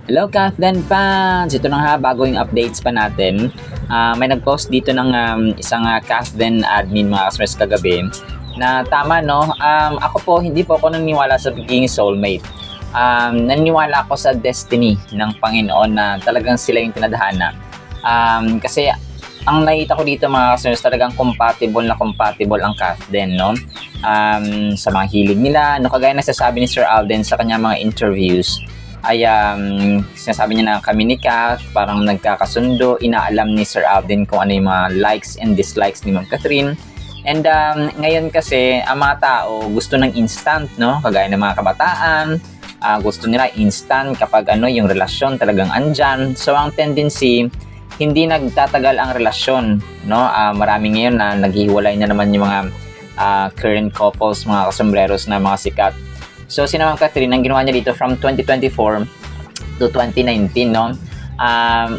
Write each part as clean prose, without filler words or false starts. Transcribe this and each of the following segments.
Hello Kathleen fans! Ito na nga, bago yung updates pa natin. May nag-post dito ng isang Kathleen admin mga kasmers kagabi na tama no, ako po hindi po ako naniniwala sa pagiging soulmate. Naniniwala ako sa destiny ng Panginoon na talagang sila yung tinadhana. Kasi ang nakita ko dito mga kasmers, talagang compatible ang Kathleen no. Sa mga hilig nila, no, kagaya nasasabi ni Sir Alden sa kanya mga interviews, ay sinasabi niya na kami ni Kath parang nagkakasundo, inaalam ni Sir Alden kung ano yung mga likes and dislikes ni Ma'am Catherine. And ngayon kasi ang mga tao gusto ng instant no, kagaya ng mga kabataan, gusto nila instant kapag ano yung relasyon talagang andyan. So ang tendency, hindi nagtatagal ang relasyon no. Marami ngayon na naghihiwalay na naman yung mga current couples, mga kasombreros na mga sikat. So, si Ma'am Catherine, ang ginawa niya dito from 2024 to 2019, no?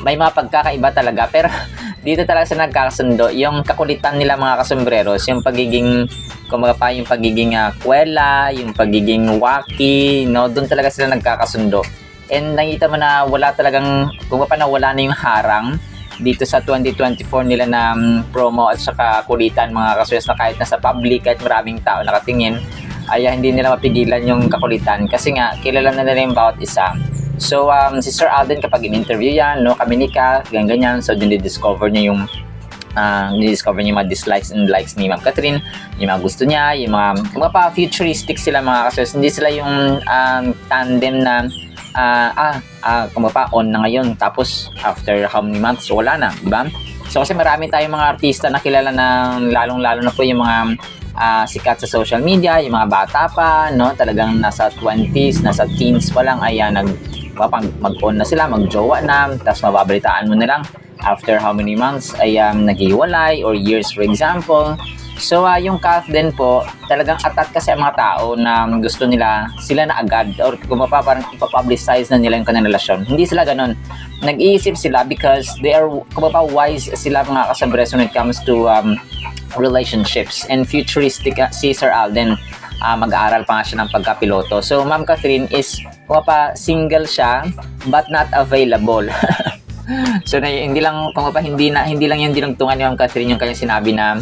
May mga pagkakaiba talaga, pero dito talaga sa nagkakasundo, yung kakulitan nila mga kasombreros, yung pagiging, kumbaga pa, yung pagiging kwela, yung pagiging wacky, no? Doon talaga sila nagkakasundo. And nakita mo na wala talagang, kumbaga pa na wala na yung harang dito sa 2024 nila na promo at saka kulitan mga kasombreros na kahit nasa public, kahit maraming tao nakatingin, ay hindi nila mapigilan yung kakulitan kasi nga kilala na nila yung bawat isa. So si Sir Alden kapag in-interview yan no, kami ni Kath ganyan, so dinidiscover niya yung yung mga dislikes and likes ni Ma'am Catherine, yung mga gusto niya, yung mga pa futuristic sila mga kasos, hindi sila yung tandem na kumapa on na ngayon tapos after how many months wala na, diba? So kasi marami tayong mga artista na kilala na lalong-lalo na po yung mga sikat sa social media, yung mga bata pa, no, talagang nasa 20s, nasa teens pa lang, ay mag-on na sila, mag-jowa na, tapos mababalitaan mo na lang after how many months ay naghiwalay or years for example. So yung Kath din po, talagang atat kasi ang mga tao na gusto nila sila na agad or kumapa parang ipapublicize na nila yung kanilang relasyon. Hindi sila ganon. Nag-iisip sila because they are kumapa wise sila mga kasabres when it comes to relationships and futuristic. Si Sir Alden mag-aaral pa nga siya ng pagkapiloto. So Ma'am Catherine is kumapa single siya but not available. So hindi lang hindi lang yung dinugtungan ni Ma'am Catherine yung kanyang sinabi na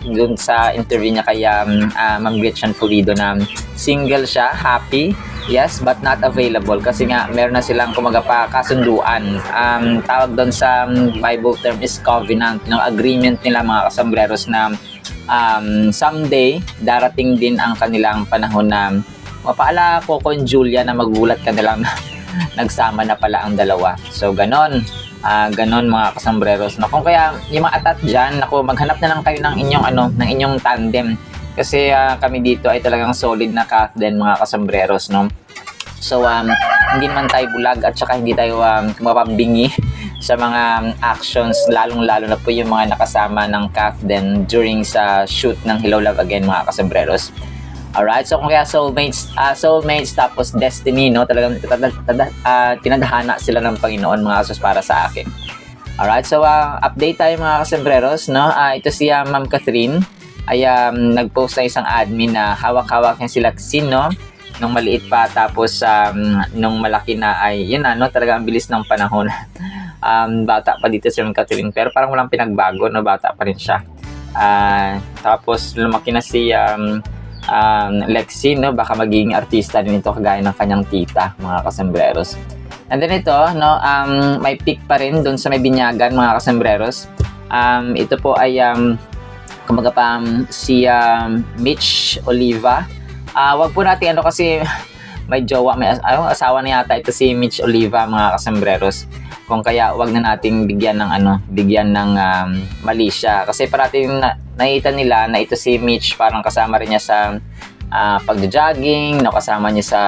dun sa interview niya kay Ma'am Gretchen Pulido na single siya, happy, yes, but not available kasi nga meron na silang kumagapa kasunduan. Tawag doon sa Bible term is covenant, no, agreement nila mga kasambreros na someday darating din ang kanilang panahon na mapaala Coco and Julia na magulat ka nilang nagsama na pala ang dalawa. So ganon. Ganon mga kasambreros no. Kung kaya yung mga atat dyan, maghanap na lang kayo ng inyong tandem kasi kami dito ay talagang solid na Kath din mga kasambreros no. So hindi naman tayo bulag at saka hindi tayo mapabingi sa mga actions, lalong-lalo na po yung mga nakasama ng Kath din during sa shoot ng Hello Love Again mga kasambreros. Alright, so kung kaya soulmates tapos destiny, no, talagang tinadhana sila ng Panginoon mga kasos para sa akin. Alright, so update tayo mga kasembreros, no. Ito si Ma'am Catherine ay nag-post na isang admin na hawak-hawak niya si Lexine, no, nung maliit pa tapos nung malaki na ay yun na, no, talagang bilis ng panahon. Bata pa dito si Ma'am Catherine pero parang walang pinagbago, no, bata pa rin siya. Tapos lumaki na si Lexi, no, baka magiging artista din ito kagaya ng kanyang tita mga kasembreros. And then ito, no, may pick pa rin doon sa may binyagan mga kasembreros. Ito po ay kumbaga pa si Mitch Oliva. Wag po natin kasi may jowa, may asawa na yata ito si Mitch Oliva mga kasembreros. Kung kaya wag na nating bigyan ng mali siya kasi parating nakita nila na ito si Mitch parang kasama rin niya sa pagjo-jogging, no, kasama niya sa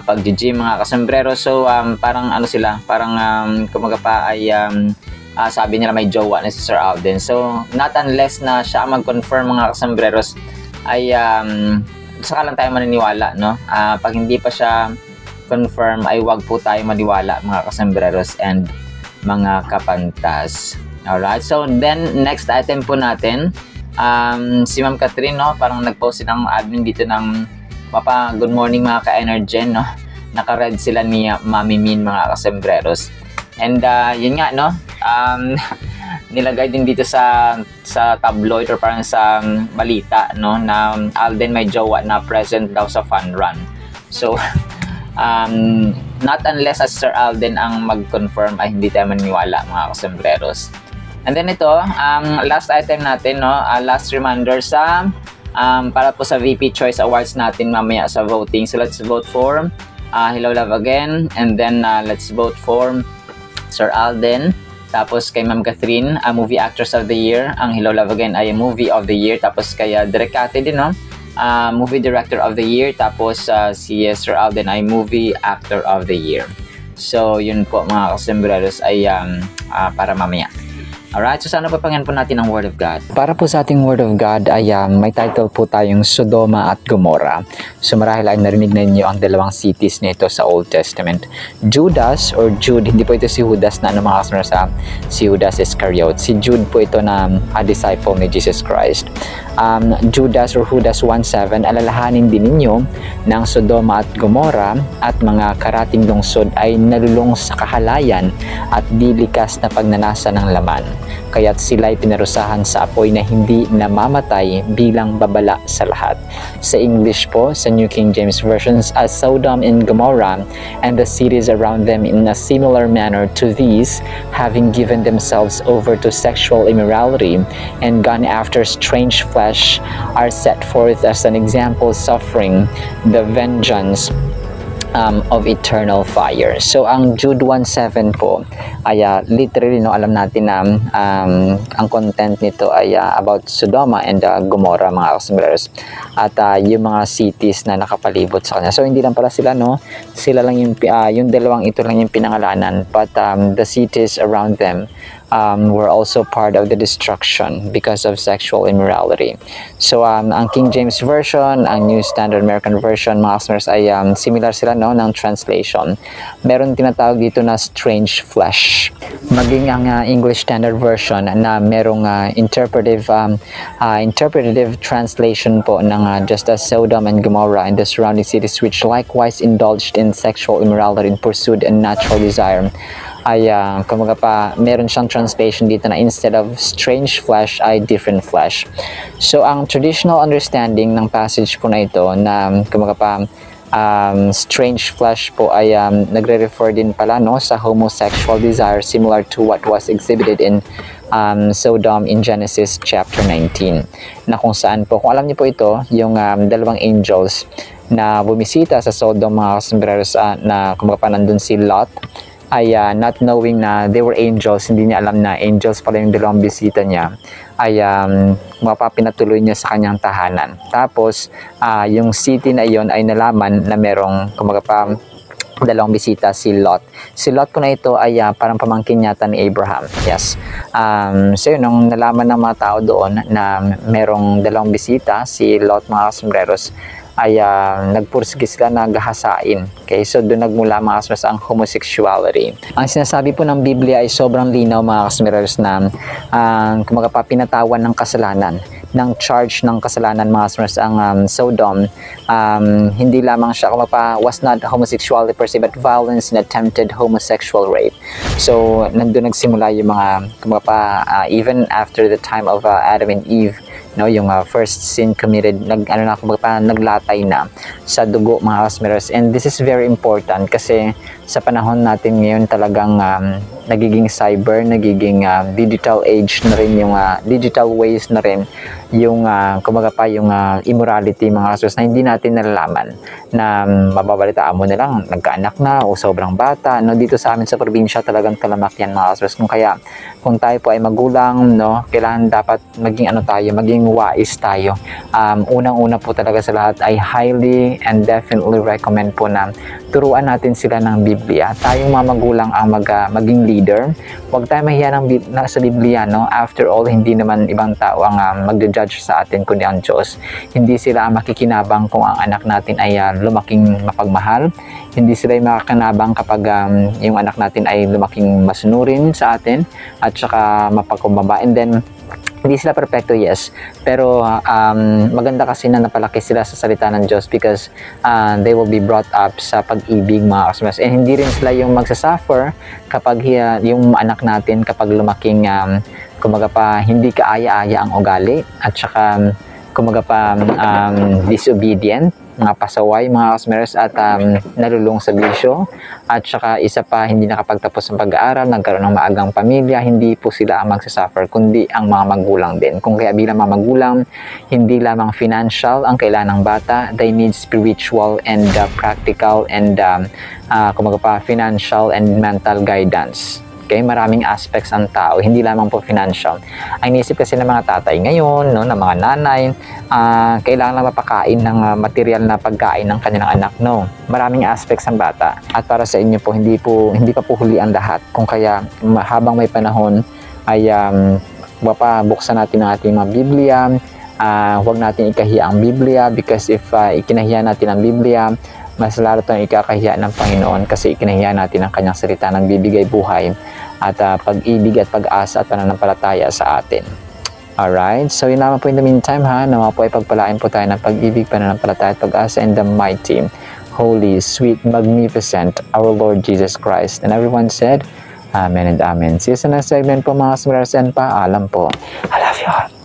pagjo-gym mga kasombrero. So parang parang kumaga pa ay sabi nila may jowa na si Sir Alden. So not unless na siya mag-confirm mga kasombreros ay saka lang tayo maniniwala, no. Pag hindi pa siya confirm ay wag po tayo maniwala mga kasombreros and mga kapantas. Alright, so then next item po natin, si Ma'am Catherine, no, parang nag-post ng admin dito ng good morning mga ka-energen, no, naka-red sila ni Mami Min, mga kasembreros. And yun nga, no, nilagay din dito sa tabloid or parang sa balita, no, na Alden may jowa na present daw sa fun run. So not unless as Sir Alden ang mag-confirm ay hindi tayo maniniwala, mga kasembreros. And then ito, last item natin, no, last reminder sa para po sa VP Choice Awards natin mamaya sa voting. So let's vote for Hello Love Again, and then let's vote for Sir Alden. Tapos kay Ma'am Catherine, Movie Actress of the Year. Ang Hello Love Again ay Movie of the Year. Tapos kay Direk Cathy din, no? Movie Director of the Year. Tapos si Sir Alden ay Movie Actor of the Year. So yun po, mga kasembreros, ay para mamaya. Alright, so sana papangan po natin ang Word of God. Para po sa ating Word of God ay may title po tayong Sodoma at Gomorrah. So marahil ay narinig na ninyo ang dalawang cities nito sa Old Testament. Judas or Jude, hindi po ito si Judas na mga kasunod sa si Judas Iscariot. Si Jude po ito na a disciple ni Jesus Christ. Judas or Judas 1:7, alalahanin din ninyo ng Sodoma at Gomorrah at mga karating lungsod ay nalulong sa kahalayan at di likas na pagnanasa ng laman. Kaya't sila'y pinarusahan sa apoy na hindi namamatay bilang babala sa lahat. Sa English po, sa New King James Versions, as Sodom and Gomorrah and the cities around them in a similar manner to these, having given themselves over to sexual immorality and gone after strange flesh, are set forth as an example suffering the vengeance of eternal fire. So ang Jude 1:7 po ay literally, no, alam natin na ang content nito ay about Sodoma and Gomorrah, mga kasembreros, at yung mga cities na nakapalibot sa kanya. So hindi lang pala sila, no, sila lang yung dalawang ito lang yung pinangalanan, but the cities around them were also part of the destruction because of sexual immorality. So ang King James Version, ang New Standard American Version, mga kasembreros, ay similar sila, no, ng translation. Meron tinatawag dito na strange flesh. Maging ang English Standard Version na merong interpretive translation po ng just as Sodom and Gomorrah and the surrounding cities, which likewise indulged in sexual immorality and pursued a natural desire, ay kumaga pa meron siyang translation dito na instead of strange flesh ay different flesh. So ang traditional understanding ng passage po na ito na kumaga pa strange flesh po ay nagre-refer din pala, no, sa homosexual desire, similar to what was exhibited in Sodom in Genesis chapter 19, na kung saan po, kung alam niyo po ito, yung dalawang angels na bumisita sa Sodom, mga kasembreros, na kumaga pa nandun si Lot, ay not knowing na they were angels, hindi niya alam na angels pala yung dalawang bisita niya, ay mapapinatuloy niya sa kanyang tahanan. Tapos yung city na iyon ay nalaman na merong kumaga pa dalawang bisita, si Lot. Si Lot po na ito ay parang pamangkin yata ni Abraham. Yes. So yun, nung nalaman ng mga tao doon na merong dalawang bisita, si Lot, mga kasembreros, ay nagpursige sila na gahasain. Okay, so doon nagmula, mga kasembreros, ang homosexuality. Ang sinasabi po ng Biblia ay sobrang linaw, mga kasembreros, na kumaga pa pinatawan ng kasalanan, ng charge ng kasalanan, mga kasembreros, ang Sodom. Hindi lamang siya kumaga pa was not homosexuality per se, but violence and attempted homosexual rape. So nandun nagsimula yung mga kumaga pa even after the time of Adam and Eve, no, yung first sin committed, naglatay na sa dugo, mga kasembreros. And this is very important kasi sa panahon natin ngayon talagang nagiging cyber, nagiging digital age na rin, yung digital ways na rin yung kumaga pa yung immorality, mga kasembreros, na hindi natin nalalaman, na mababalitaan mo na lang nagkaanak na o sobrang bata, no. Dito sa amin sa probinsya talagang talamak yan, mga kasembreros. Kung tayo po ay magulang, no, kailangan dapat maging maging wais tayo. Unang-una po talaga sa lahat ay highly and definitely recommend po na turuan natin sila ng Biblia. Tayong mga magulang ang maging leader. Huwag tayo mahiya sa Biblia, no. After all, hindi naman ibang tao ang magja-judge sa atin kundi ang Diyos. Hindi sila ang makikinabang kung ang anak natin ay lumaking mapagmahal. Hindi sila yung makakanabang kapag yung anak natin ay lumaking masunurin sa atin at saka mapagkumbaba. And then Hindi sila perfecto, yes. Pero maganda kasi na napalaki sila sa salita ng Diyos because they will be brought up sa pag-ibig, mga kasmas. And hindi rin sila yung magsasuffer kapag yung anak natin kapag lumaking kumaga pa hindi kaaya-aya ang ugali at saka kumaga pa disobedient, mga pasaway, mga kasmeres, at nalulung sa bisyo. At saka isa pa, hindi nakapagtapos ng pag-aaral, nagkaroon ng maagang pamilya, hindi po sila ang magsasuffer, kundi ang mga magulang din. Kung kaya bilang mga magulang, hindi lamang financial ang kailangan ng bata, they need spiritual and practical and kumaga pa financial and mental guidance. Okay, maraming aspects ang tao, hindi lamang po financial. Ang inisip kasi ng mga tatay ngayon, no, ng mga nanay, kailangan lang mapakain ng material na pagkain ng kanilang anak, no. Maraming aspects ang bata. At para sa inyo po, hindi pa po huli ang lahat. Kung kaya habang may panahon ay buksan natin ang ating mga Biblia. Huwag natin ikahiya ang Biblia because if ikinahiya natin ang Biblia, mas lalo tayong ikakahiya ng Panginoon kasi ikinahiya natin ang kanyang salita ng bibigay buhay at pag-ibig at pag-asa at pananampalataya sa atin. Alright, so yun naman po in the meantime nawa po ay pagpalain po tayo ng pag-ibig, pananampalataya at pag-asa in the mighty, holy, sweet, magnificent, our Lord Jesus Christ. And everyone said, Amen and Amen. See you sa next segment po, mga kasmeres, and paalam po. I love you all.